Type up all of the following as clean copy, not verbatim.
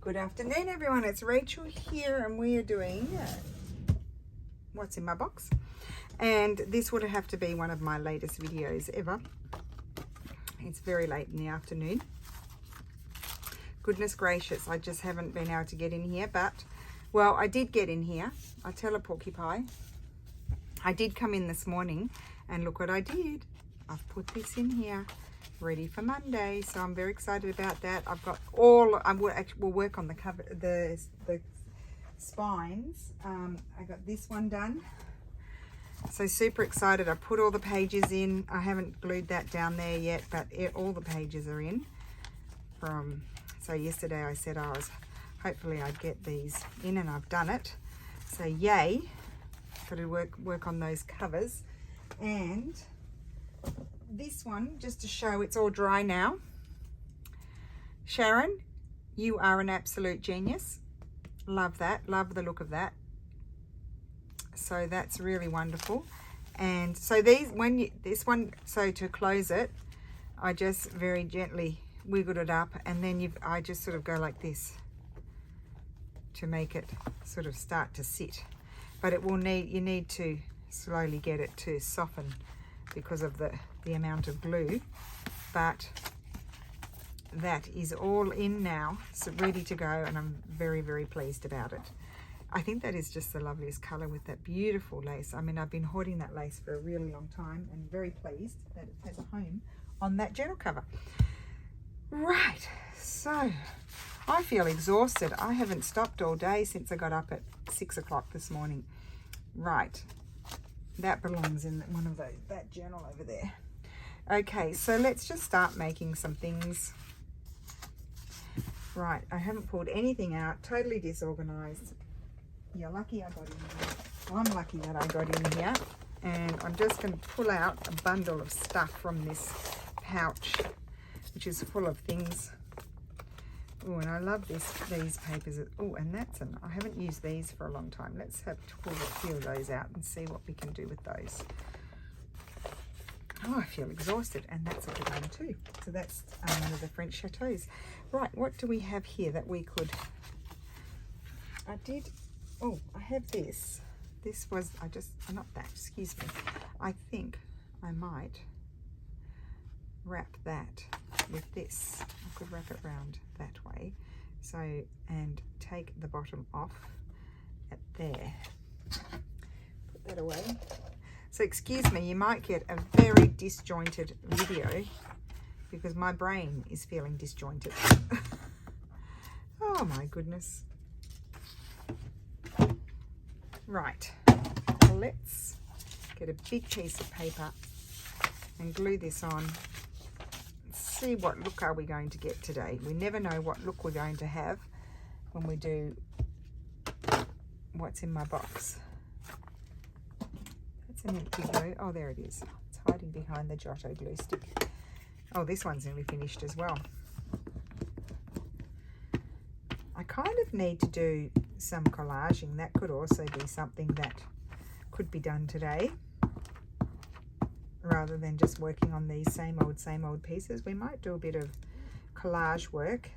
Good afternoon, everyone. It's Rachel here, and we are doing what's in my box. And this would have to be one of my latest videos ever. It's very late in the afternoon. Goodness gracious, I just haven't been able to get in here, but, well, I did get in here. I tell a porcupine. I did come in this morning, and look what I did. I've put this in here, ready for Monday, so I'm very excited about that. I've got all, we'll work on the cover, the spines. I got this one done, so super excited. I put all the pages in. I haven't glued that down there yet, but all the pages are in. So yesterday I said hopefully I'd get these in, and I've done it. So yay, got to work on those covers. And this one, just to show it's all dry now. Sharon, you are an absolute genius. Love that, love the look of that. So that's really wonderful. And so so to close it, I just very gently wiggled it up, and then I just sort of go like this to make it sort of start to sit. But you need to slowly get it to soften because of the amount of glue. But that is all in now, so ready to go, and I'm very, very pleased about it. I think that is just the loveliest color with that beautiful lace. I mean, I've been hoarding that lace for a really long time, and very pleased that it has a home on that journal cover. Right, so I feel exhausted. I haven't stopped all day since I got up at 6 o'clock this morning. Right, that belongs in one of that journal over there. Okay, so let's just start making some things. Right, I haven't pulled anything out, totally disorganized. You're lucky I got in here. I'm lucky that I got in here. And I'm just going to pull out a bundle of stuff from this pouch, which is full of things. Oh, and I love these papers. Oh, and I haven't used these for a long time. Let's pull a few of those out and see what we can do with those. Oh, I feel exhausted, and that's a good one too. So that's one of the French chateaus. Right, what do we have here that we could... I have this. This was, not that, excuse me. I think I might wrap that with this. I could wrap it round that way. So, and take the bottom off at there. Put that away. So excuse me, you might get a very disjointed video because my brain is feeling disjointed. Oh my goodness. Right, let's get a big piece of paper and glue this on. See what look are we going to get today. We never know what look we're going to have when we do what's in my box. That's an empty glue. Oh, there it is. It's hiding behind the Giotto glue stick. Oh, this one's nearly finished as well. I kind of need to do some collaging. That could also be something that could be done today, rather than just working on these same old pieces. We might do a bit of collage work,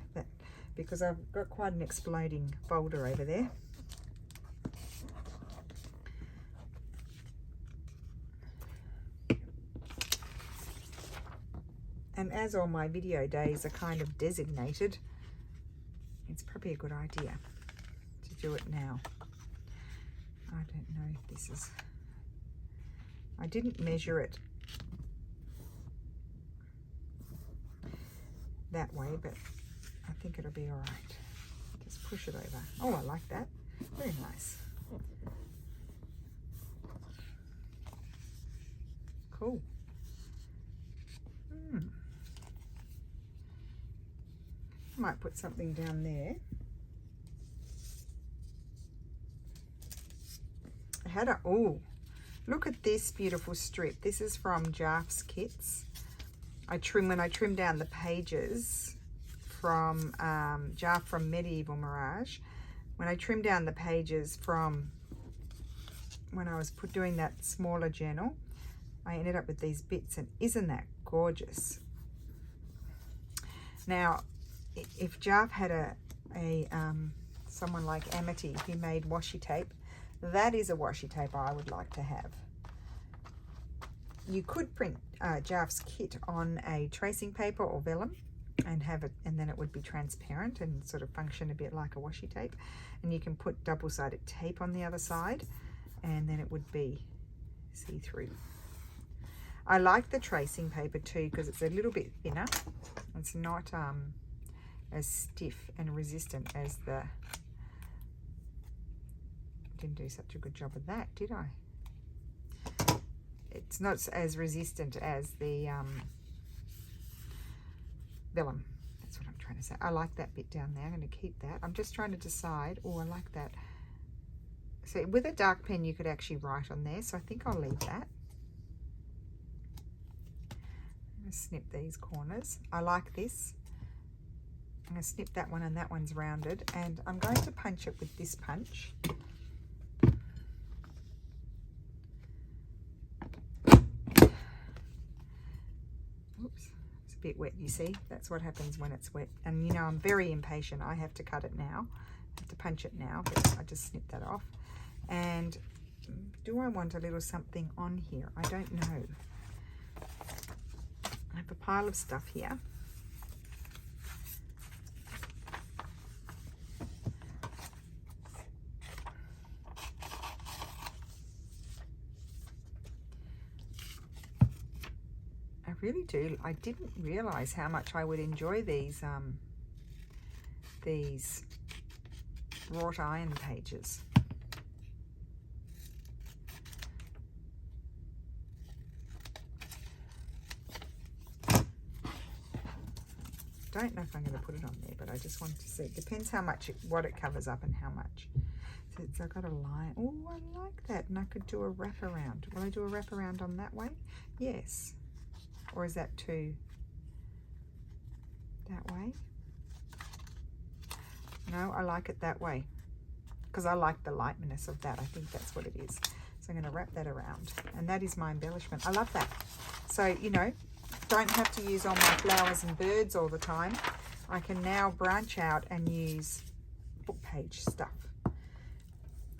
because I've got quite an exploding folder over there. And as all my video days are kind of designated, it's probably a good idea to do it now. I don't know if this is... I didn't measure it that way, but I think it'll be all right. Just push it over. Oh, I like that. Very nice. Cool. Might put something down there. Oh, look at this beautiful strip. This is from Jaff's Kits. When I trim down the pages from Jaff from Medieval Mirage, when I trim down the pages from when I was doing that smaller journal, I ended up with these bits, and isn't that gorgeous? Now, if Jaff had someone like Amity who made washi tape. That is a washi tape I would like to have. You could print Jarf's kit on a tracing paper or vellum and have it, and then it would be transparent and sort of function a bit like a washi tape. And you can put double-sided tape on the other side, and then it would be see-through. I like the tracing paper too because it's a little bit thinner. It's not as stiff and resistant as the... Didn't do such a good job of that, did I? It's not as resistant as the vellum. That's what I'm trying to say. I like that bit down there. I'm going to keep that. I'm just trying to decide. Oh, I like that. So with a dark pen, you could actually write on there. So I think I'll leave that. I'm going to snip these corners. I like this. I'm going to snip that one, and that one's rounded. And I'm going to punch it with this punch. Bit wet, you see. That's what happens when it's wet. And you know, I'm very impatient. I have to cut it now. I have to punch it now, but I just snip that off. And do I want a little something on here? I don't know. I have a pile of stuff here. Really do. I didn't realize how much I would enjoy these wrought iron pages. Don't know if I'm going to put it on there, but I just wanted to see. It depends how much, what it covers up and how much. So I've got a line. Oh, I like that. And I could do a wraparound. Will I do a wraparound on that way? Yes. Or is that too that way? No, I like it that way because I like the lightness of that. I think that's what it is. So I'm going to wrap that around, and that is my embellishment. I love that. So, you know, don't have to use all my flowers and birds all the time. I can now branch out and use book page stuff.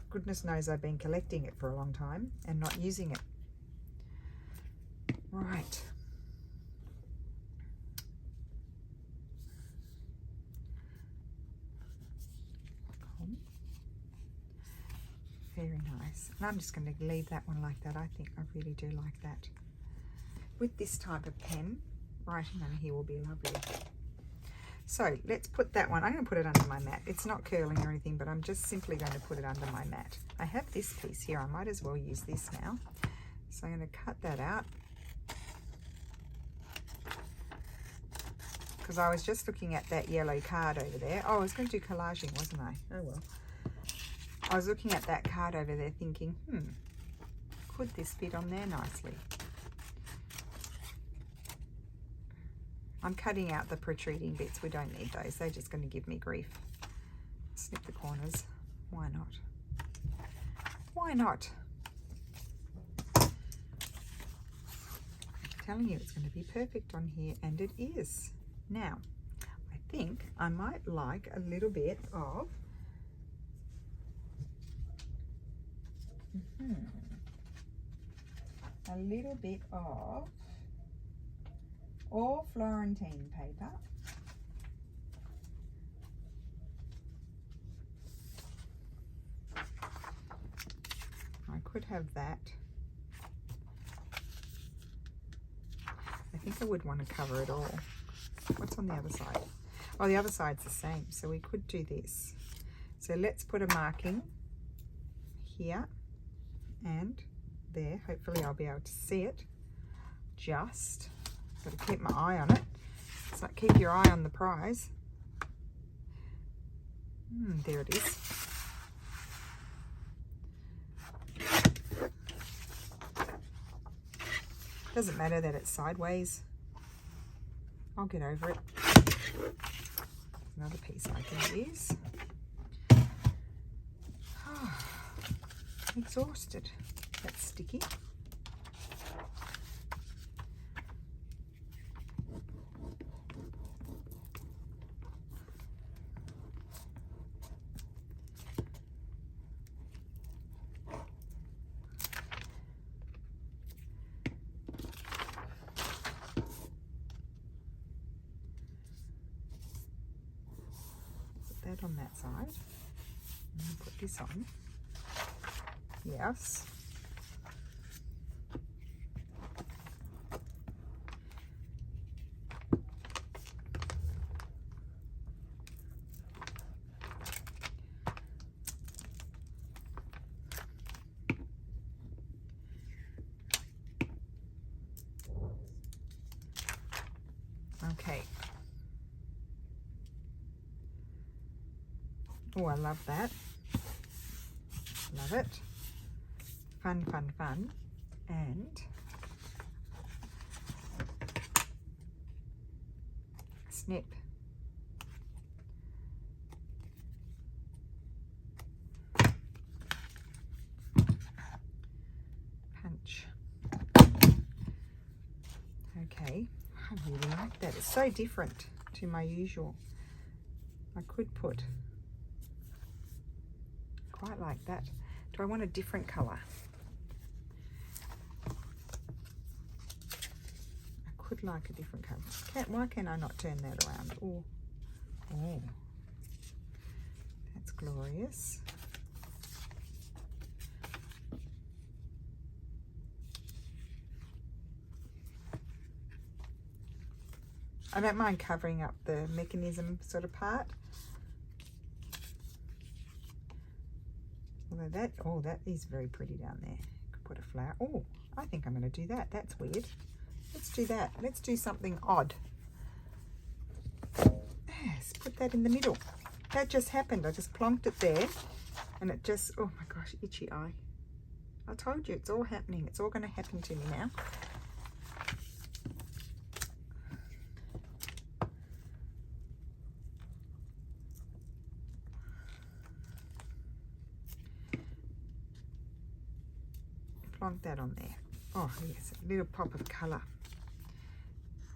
Goodness knows I've been collecting it for a long time and not using it. Right. Very nice. And I'm just going to leave that one like that. I think I really do like that. With this type of pen, writing on here will be lovely. So let's put that one. I'm going to put it under my mat. It's not curling or anything, but I'm just simply going to put it under my mat. I have this piece here. I might as well use this now. So I'm going to cut that out. Because I was just looking at that yellow card over there. Oh, I was going to do collaging, wasn't I? Oh well. I was looking at that card over there thinking, could this fit on there nicely? I'm cutting out the protruding bits. We don't need those. They're just going to give me grief. Snip the corners. Why not? Why not? I'm telling you, it's going to be perfect on here, and it is. Now, I think I might like a little bit of a little bit of or Florentine paper. I could have that. I think I would want to cover it all. What's on the other side? Oh, the other side's the same, so we could do this. So let's put a marking here and there. Hopefully I'll be able to see it. Just got to keep my eye on it. It's like keep your eye on the prize. There it is. Doesn't matter that it's sideways. I'll get over it. Another piece I can use. Exhausted. That's sticky. that on that side. And put this on. Yes. Okay. Oh, I love that. Love it. Fun, fun, fun. And snip. Punch. Okay. I really like that. It's so different to my usual. I could put quite like that. Do I want a different colour? I could like a different colour. Why can I not turn that around? Oh, oh, that's glorious. I don't mind covering up the mechanism sort of part. Although that, oh, that is very pretty down there. Could put a flower. Oh, I think I'm going to do that. That's weird. Let's do that. Let's do something odd. Yes, put that in the middle. That just happened. I just plonked it there and it just, oh my gosh, itchy eye. I told you, it's all happening. It's all going to happen to me now. Plonk that on there. Oh yes, a little pop of colour.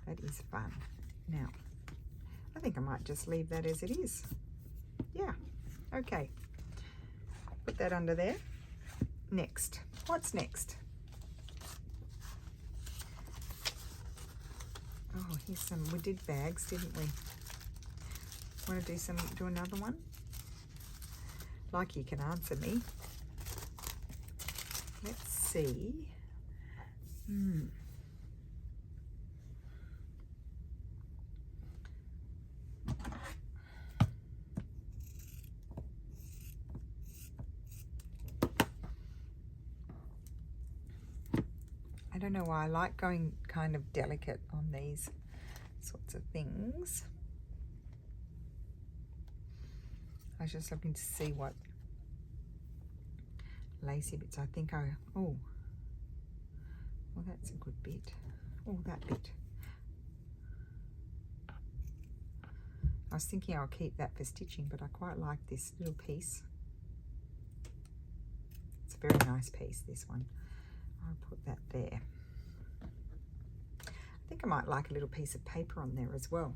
That is fun. Now, I think I might just leave that as it is. Yeah, okay. Put that under there. Next, what's next? Oh, here's some, we did bags, didn't we? Want to do another one? Like you can answer me. Let's see. I don't know why I like going kind of delicate on these sorts of things. I was just looking to see what lacy bits I think I, oh, well that's a good bit. Oh, that bit. I was thinking I'll keep that for stitching, but I quite like this little piece. It's a very nice piece, this one. I'll put that there. I think I might like a little piece of paper on there as well.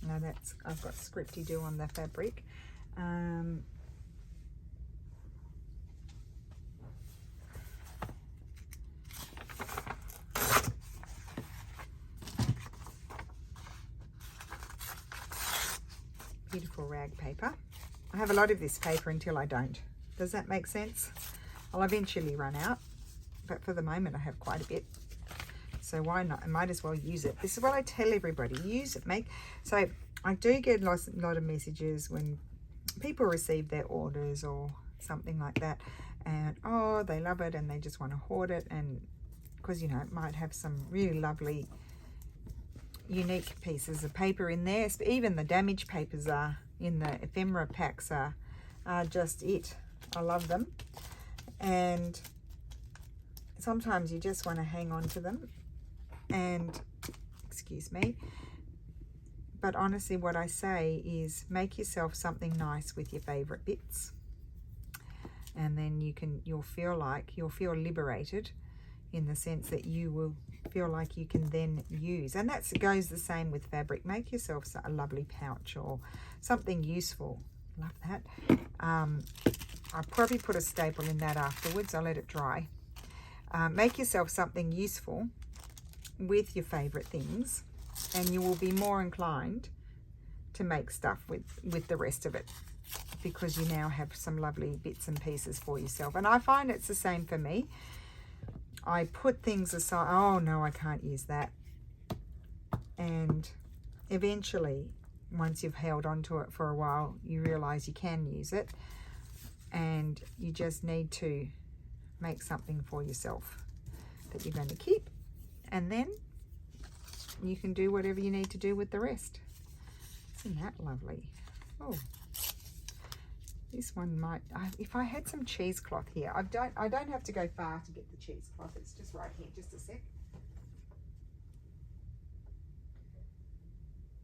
Now that's, I've got Scripty-Doo on the fabric. Beautiful rag paper. I have a lot of this paper until I don't. Does that make sense? I'll eventually run out, but for the moment I have quite a bit. So why not? I might as well use it. This is what I tell everybody. Use it, make. So I do get a lot of messages when people receive their orders or something like that, and oh, they love it and they just want to hoard it, and because you know it might have some really lovely unique pieces of paper in there. Even the damaged papers are in the ephemera packs are just it. I love them, and sometimes you just want to hang on to them. And excuse me, but honestly what I say is make yourself something nice with your favorite bits, and then you'll feel liberated. in the sense that you will feel like you can then use. And that goes the same with fabric. Make yourself a lovely pouch or something useful. Love that. I'll probably put a staple in that afterwards. I'll let it dry. Make yourself something useful with your favorite things, and you will be more inclined to make stuff with the rest of it, because you now have some lovely bits and pieces for yourself. And I find it's the same for me. I put things aside. Oh no, I can't use that. And eventually, once you've held on to it for a while, you realize you can use it, and you just need to make something for yourself that you're going to keep, and then you can do whatever you need to do with the rest. Isn't that lovely? Oh, this one might, if I had some cheesecloth here, I don't have to go far to get the cheesecloth. It's just right here. Just a sec.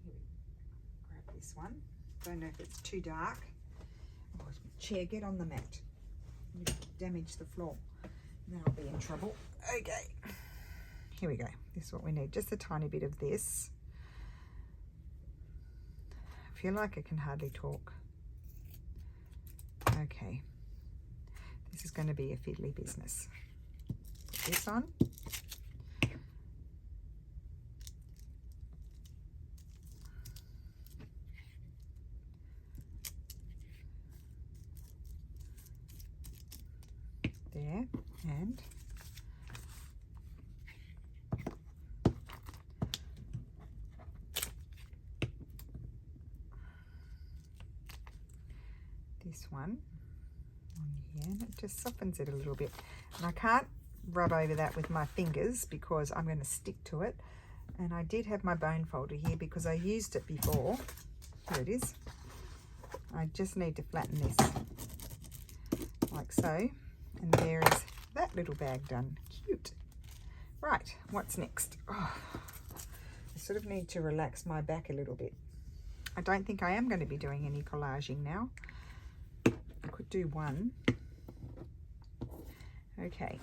Here, grab this one. Don't know if it's too dark. Oh, chair, get on the mat. You damage the floor. Then I'll be in trouble. Okay. Here we go. This is what we need. Just a tiny bit of this. I feel like I can hardly talk. Okay. This is going to be a fiddly business. Put this on. There. And this one on here, and it just softens it a little bit. And I can't rub over that with my fingers because I'm going to stick to it. And I did have my bone folder here because I used it before. Here it is. I just need to flatten this like so. And there is that little bag done. Cute. Right, what's next? Oh, I sort of need to relax my back a little bit. I don't think I am going to be doing any collaging now. I could do one. Okay,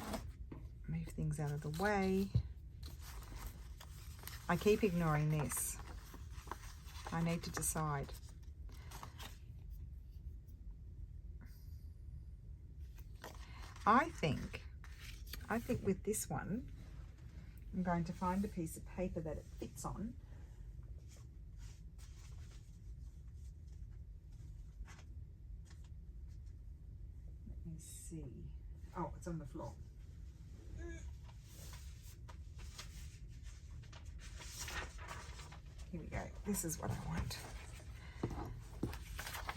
move things out of the way. I keep ignoring this. I need to decide. I think with this one, I'm going to find a piece of paper that it fits on. Let me see. Oh, it's on the floor. Here we go. This is what I want.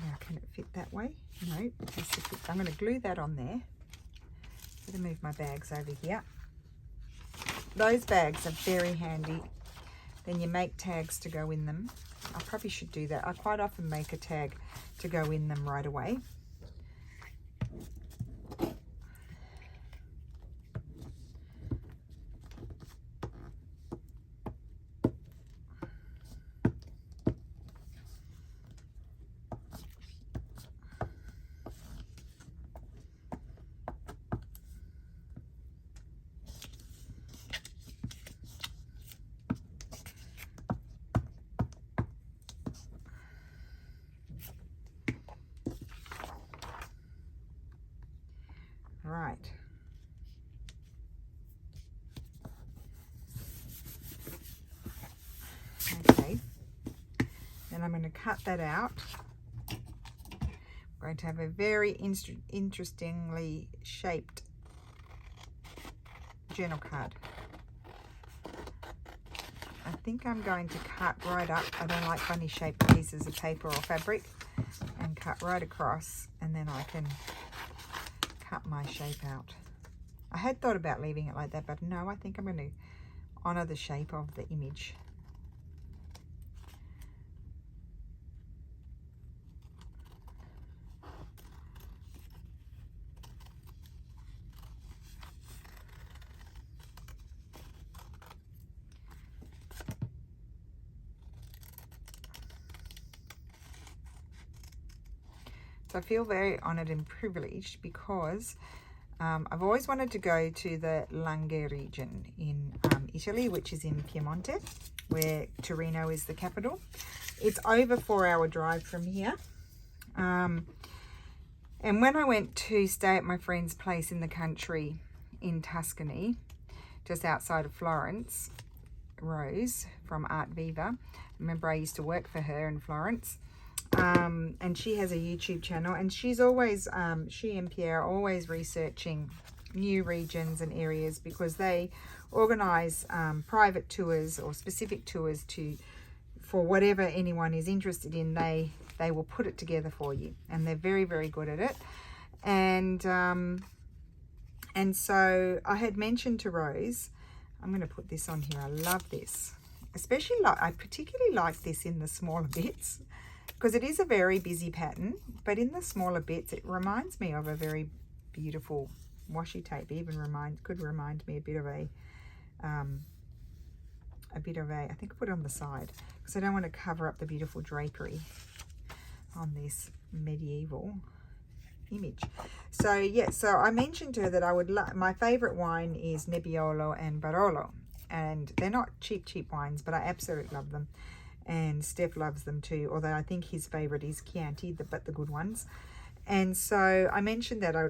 Now, can it fit that way? No, it has to fit. I'm going to glue that on there. I'm going to move my bags over here. Those bags are very handy. Then you make tags to go in them. I probably should do that. I quite often make a tag to go in them right away. Right. Okay. Then I'm going to cut that out. I'm going to have a very interestingly shaped journal card. I think I'm going to cut right up. I don't like funny shaped pieces of paper or fabric, and cut right across, and then I can cut my shape out. I had thought about leaving it like that, but no, I think I'm going to honor the shape of the image. So I feel very honored and privileged because I've always wanted to go to the Langhe region in Italy, which is in Piemonte, where Torino is the capital. It's over 4-hour drive from here. And when I went to stay at my friend's place in the country in Tuscany, just outside of Florence, Rose from Art Viva, remember I used to work for her in Florence, and she has a YouTube channel, and she's always, she and Pierre are always researching new regions and areas, because they organize private tours or specific tours for whatever anyone is interested in. They will put it together for you, and they're very, very good at it. And so I had mentioned to Rose, I'm going to put this on here. I love this, especially I particularly like this in the smaller bits, because it is a very busy pattern, but in the smaller bits it reminds me of a very beautiful washi tape. Even could remind me a bit of a I think I put it on the side because I don't want to cover up the beautiful drapery on this medieval image. So yeah, so I mentioned to her that I would my favorite wine is Nebbiolo and Barolo, and they're not cheap wines, but I absolutely love them, and Steph loves them too, although I think his favorite is Chianti, but the good ones. And so I mentioned that I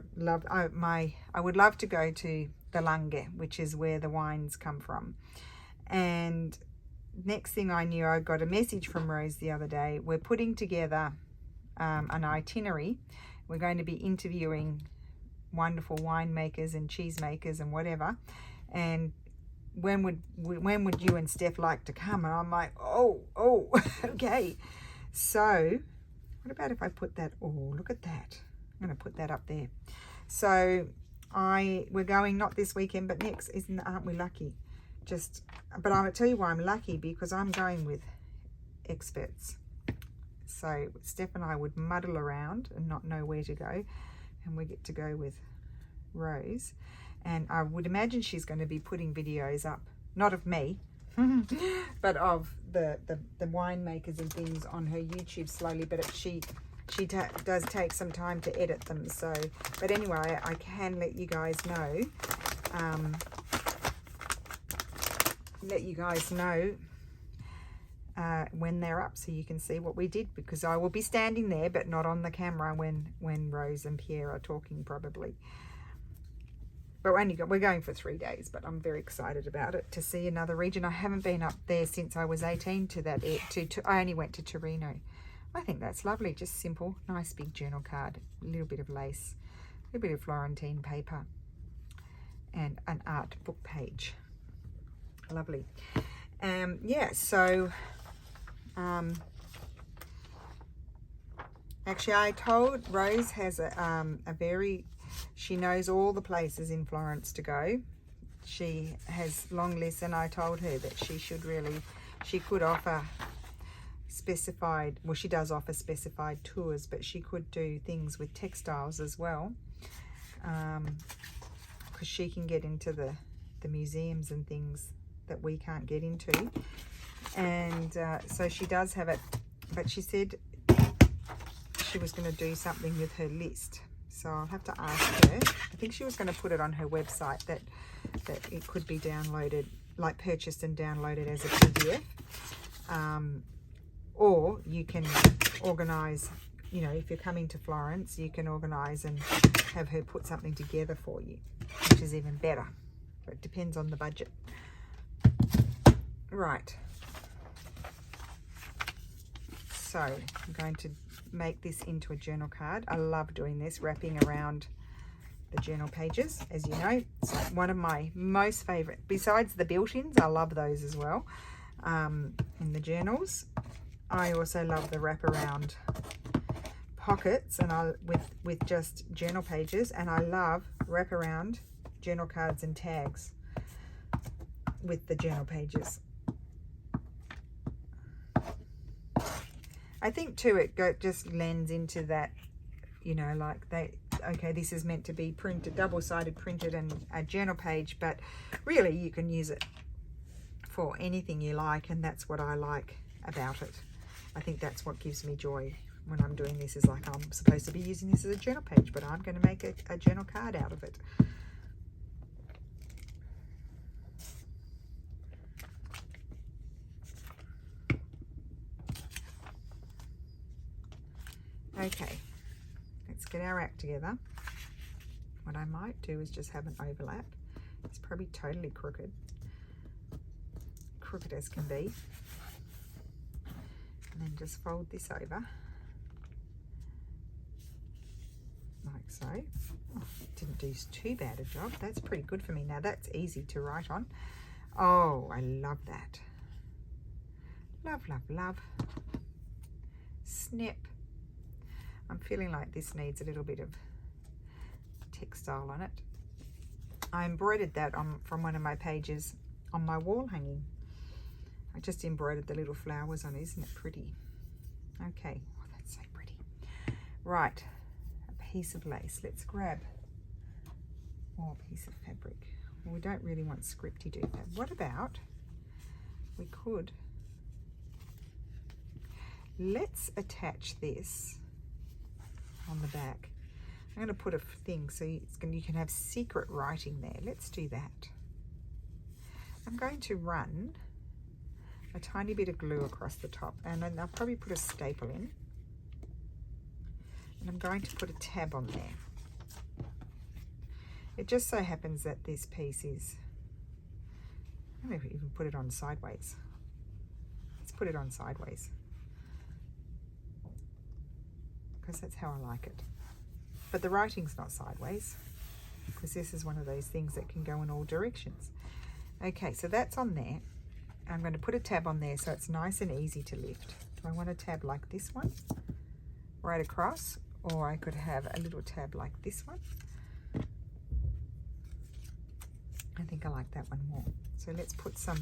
would love to go to the Langhe, which is where the wines come from. And next thing I knew, I got a message from Rose the other day. We're putting together an itinerary. We're going to be interviewing wonderful winemakers and cheesemakers and whatever. And when would you and Steph like to come? And I'm like, oh, okay. So what about if I put that? Oh, look at that. I'm going to put that up there. So we're going not this weekend, but next. Aren't we lucky? But I'll tell you why I'm lucky, because I'm going with experts. So Steph and I would muddle around and not know where to go, and we get to go with Rose. And I would imagine she's going to be putting videos up, not of me, but of the winemakers and things on her YouTube slowly. But she does take some time to edit them. So, but anyway, I can let you guys know. When they're up, so you can see what we did, because I will be standing there but not on the camera when Rose and Pierre are talking, probably. But we're going for 3 days, but I'm very excited about it, to see another region. I haven't been up there since I was 18 I only went to Torino. I think that's lovely, just simple, nice big journal card, a little bit of lace, a little bit of Florentine paper, and an art book page. Lovely. Yeah, so actually I told Rose has she knows all the places in Florence to go. She has long lists, and I told her that she could offer specified, well, she does offer specified tours, but she could do things with textiles as well, because she can get into the museums and things that we can't get into. And so she does have it, but she said she was going to do something with her list, so I'll have to ask her. I think she was going to put it on her website that it could be downloaded, like purchased and downloaded as a PDF, or you can organize, you know, if you're coming to Florence, you can organize and have her put something together for you, which is even better. But it depends on the budget. Right, so I'm going to make this into a journal card. I love doing this, wrapping around the journal pages, as you know. It's one of my most favorite, besides the built-ins. I love those as well, in the journals. I also love the wraparound pockets, and with just journal pages, and I love wraparound journal cards and tags with the journal pages. I think too it just lends into that, you know, like okay, this is meant to be printed, double-sided printed, and a journal page, but really you can use it for anything you like, and that's what I like about it. I think that's what gives me joy when I'm doing this is like I'm supposed to be using this as a journal page, but I'm going to make a journal card out of it. Okay, let's get our act together. What I might do is just have an overlap. It's probably totally crooked as can be. And then just fold this over, like so. Oh, didn't do too bad a job. That's pretty good for me. Now that's easy to write on. Oh, I love that. Love, love, love. Snip. I'm feeling like this needs a little bit of textile on it. I embroidered that from one of my pages on my wall hanging. I just embroidered the little flowers on. Isn't it pretty? Okay. Oh, that's so pretty. Right. A piece of lace. Let's grab more piece of fabric. Well, we don't really want scripty do that. What about we could... Let's attach this on the back. I'm going to put a thing so you can have secret writing there. Let's do that. I'm going to run a tiny bit of glue across the top, and then I'll probably put a staple in. And I'm going to put a tab on there. It just so happens that this piece is... I don't even put it on sideways. Let's put it on sideways, because that's how I like it. But the writing's not sideways, because this is one of those things that can go in all directions. Okay, so that's on there. I'm going to put a tab on there so it's nice and easy to lift. Do I want a tab like this one, right across, or I could have a little tab like this one? I think I like that one more. So let's put some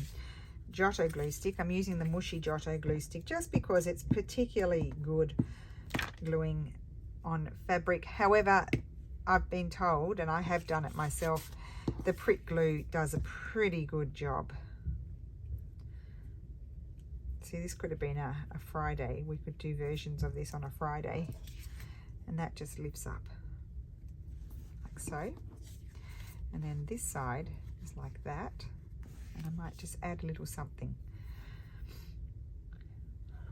Giotto glue stick. I'm using the mushy Giotto glue stick just because it's particularly good gluing on fabric. However, I've been told, and I have done it myself, the Pritt glue does a pretty good job. See, this could have been a Friday. We could do versions of this on a Friday, and that just lifts up like so. And then this side is like that, and I might just add a little something.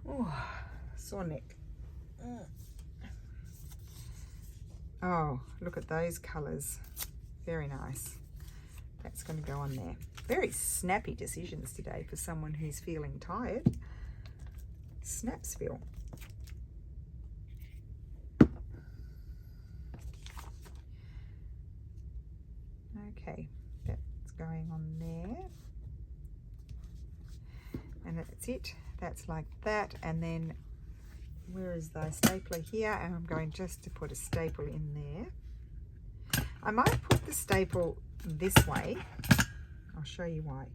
Oh, sore neck. Oh, look at those colours. Very nice. That's going to go on there. Very snappy decisions today for someone who's feeling tired. Snapsville. Okay, that's going on there. And that's it. That's like that. And then where is the stapler here? And I'm going just to put a staple in there. I might put the staple this way. I'll show you why.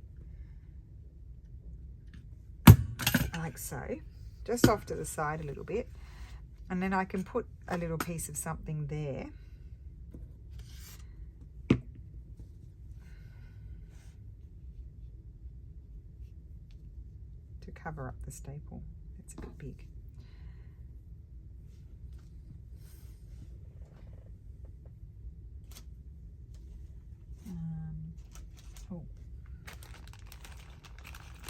Like so. Just off to the side a little bit. And then I can put a little piece of something there. To cover up the staple. That's a bit big. Oh.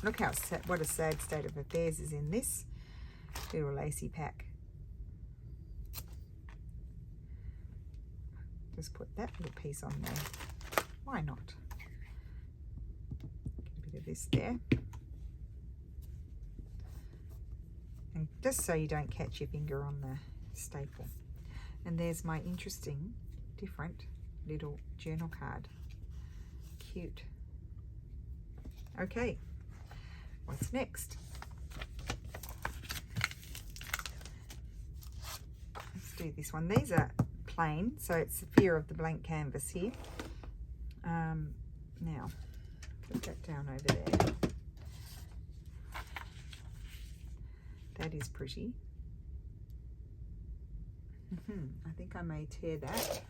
Look how sad, what a sad state of affairs is in this little lacy pack. Just put that little piece on there. Why not? Get a bit of this there. And just so you don't catch your finger on the staple. And there's my interesting, different little journal card. Cute. Okay, what's next? Let's do this one. These are plain, so it's the fear of the blank canvas here. Now, put that down over there. That is pretty. I think I may tear that.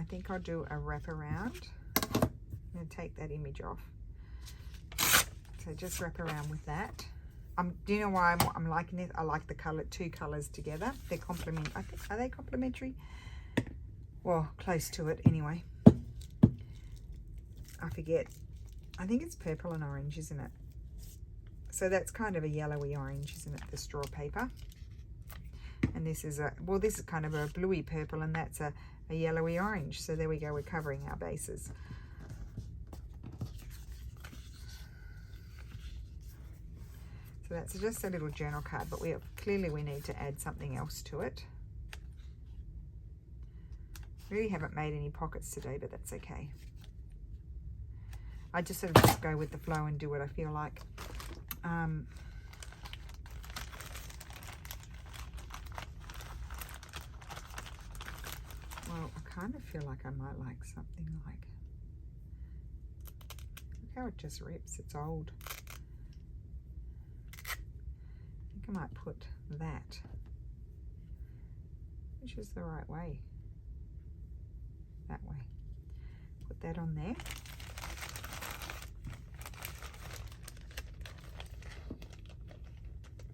I think I'll do a wrap around. I'm going to take that image off. So just wrap around with that. Do you know why I'm liking this? I like the color, two colors together. They're complement. I think, are they complementary? Well, close to it anyway. I forget. I think it's purple and orange, isn't it? So that's kind of a yellowy orange, isn't it? The straw paper. And this is a, well, this is kind of a bluey purple, and that's a yellowy orange. So there we go. We're covering our bases. So that's just a little journal card, but clearly we need to add something else to it. Really haven't made any pockets today, but that's okay. I just sort of just go with the flow and do what I feel like. Well, I kind of feel like I might like something like, look how it just rips, it's old. I think I might put that, which is the right way, that way. Put that on there.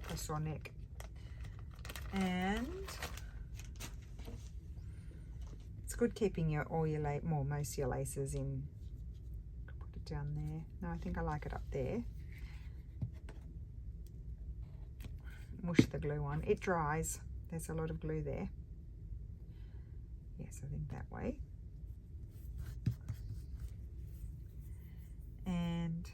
Press our neck. And it's good keeping most of your laces in. Put it down there. No, I think I like it up there. Mush the glue on. It dries. There's a lot of glue there. Yes, I think that way. And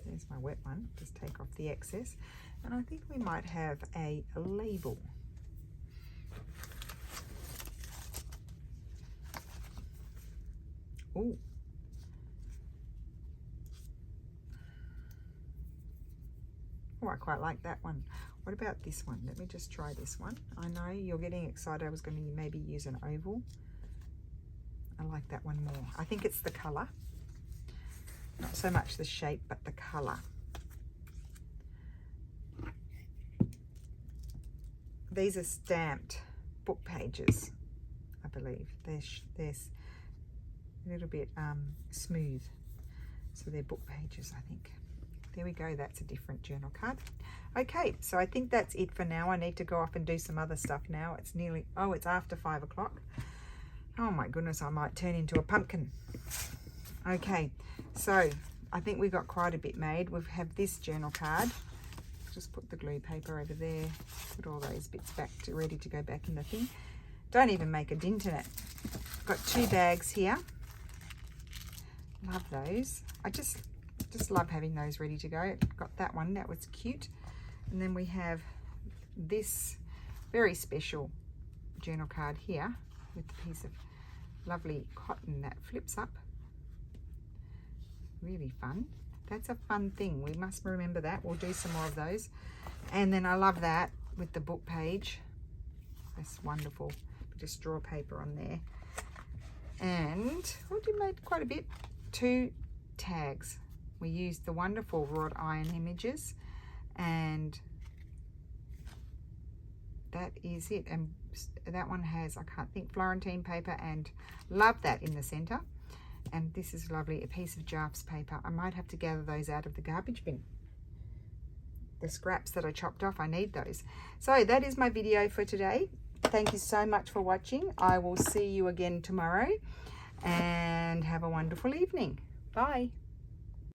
there's my wet one. Just take off the excess. And I think we might have a label. Oh. Oh, I quite like that one. What about this one? Let me just try this one. I know you're getting excited. I was going to maybe use an oval. I like that one more. I think it's the color. Not so much the shape, but the color. These are stamped book pages, I believe. They're a little bit smooth. So they're book pages, I think. There we go. That's a different journal card. Okay, so I think that's it for now. I need to go off and do some other stuff now. It's nearly, oh, it's after 5 o'clock. Oh my goodness, I might turn into a pumpkin. Okay, so I think we got quite a bit made. We have this journal card. Just put the glue paper over there. Put all those bits back to ready to go back in the thing. Don't even make a dint in it. Got 2 bags here. Love those. I just love having those ready to go. Got that one. That was cute. And then we have this very special journal card here with a piece of lovely cotton that flips up. Really fun. That's a fun thing. We must remember that. We'll do some more of those. And then I love that with the book page. That's wonderful. Bit of straw paper on there. And we made quite a bit. 2 tags. We used the wonderful wrought iron images, and that is it. And that one has, I can't think, Florentine paper, and love that in the center. And this is lovely, a piece of Jarf's paper. I might have to gather those out of the garbage bin. The scraps that I chopped off, I need those. So that is my video for today. Thank you so much for watching. I will see you again tomorrow, and have a wonderful evening. Bye.